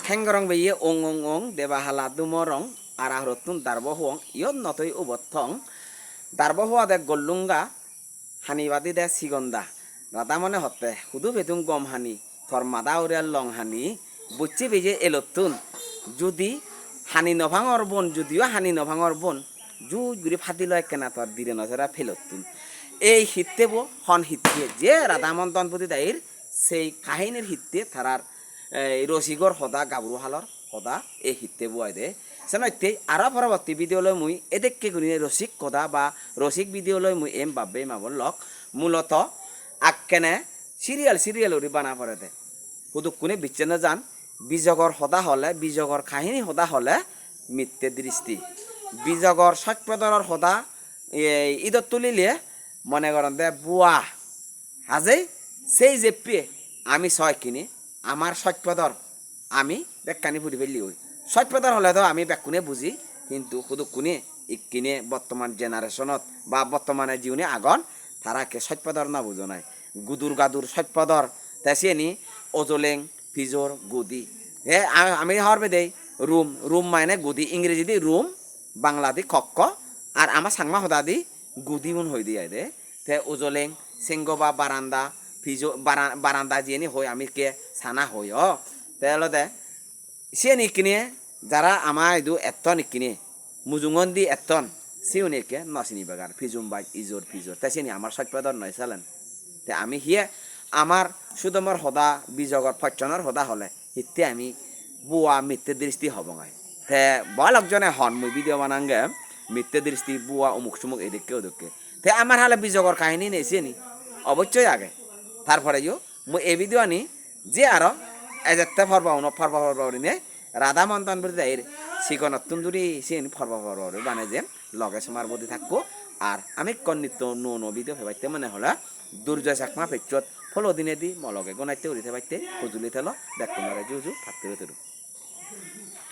Khengrong be ye ong deba hala dumorong arahotun darbo huang yon notoi ubothong darbo hua de gollunga hanibadi de sigonda rada mone hotte hudu bedung gom hani thor mada urial long hani bucci beje elotun judi hani novangor bon judiও hani novangor bon ju guri ফাদি লয় কেনা তোর দিরে নজরা ফেলতুন এই হিত্তেবো হন হিত্তে যে রাধামন্তন প্রতি দাইর সেই কাহিনীর হিত্তে তারার রসিগর হদা গাবরু হালর হদা এই হিত্তেবো আইদে সেনইতে আরো পরবর্তী ভিডিও লয় মুই এদেরকে গুনি রসিক কথা বা রসিক ভিডিও লয় মুই এম বাব্বে মাবল লক মূলত আক্কেনে সিরিয়াল ওরি বানা পড়ে দে হুদুকুনে বিচ্ছেন্ন যান বিজগর হদা হলে বিজগর কাহিনী হদা হলে মিথ্যে দৃষ্টি বিজগর সত্যদরর হদা ঈদত তুলিলে মনে করেন দে বুয়া হাজে সেই যে পে আমি ছয় কিনে আমার সত্যদর আমি বেকানি ফুটি ফেললি হই সত্যদর হলে তো আমি বেকুনে বুঝি কিন্তু হুদুকুনে ইকিনে বর্তমান জেনারেশনত বা বর্তমানে জীবনে আগন তারাকে সত্যদর না বুঝো নাই গুদুর গাদুর সত্যদর তেসিয়ে ওজলেং ফিজোর গুদি হে আমি হরবে দেই রুম মানে গুদি ইংরেজি দি রুম বাংলা দি কক্ক আর আমার সাংমা হদা দি গুদি উন হই দিয়ে দে তে ওজলেং সিংগবা বারান্দা ফিজো বারান্দা যিনি হই আমি কে সানা হই তে হলো দে সে নিকিনে যারা আমার ইদু এতন নিকিনে মুজুঙ্গন দি এতন সিউনিকে নসিনি বাগার ফিজুম বাই ইজোর ফিজোর তাই সে আমার সত্যদর নয় চালেন তে আমি হিয়ে আমার সুদমর হদা বিজগর ফচ্চনের হদা হলে হিতে আমি বুয়া মিথ্যে দৃষ্টি হব নাই তে বলকজনে হন মুই ভিডিও বানাঙ্গে মিথ্যে দৃষ্টি বুয়া অমুক সুমুক এদিকে ওদিকে তে আমার হালে বিজগর কাহিনী নেছে নি অবশ্যই আগে তারপরে মুই এই ভিডিও আনি যে আরো এজেতে ফরবাউরি নে রাধা মন্তন বলে দেয় সিগনতুন যদি সে ফরবাউরি বানাই যে লগে সমার বদি থাকবো আর আমি কন্নিত নো ভিডিও ফেবাইতে মনে হলে দুর্জয় চাকমা পেচত ফলো দিনে দি মলগে গনাইতে উড়িতে পাইতে হুজুলি থেলো দেখ তোমার জুজু থাকতে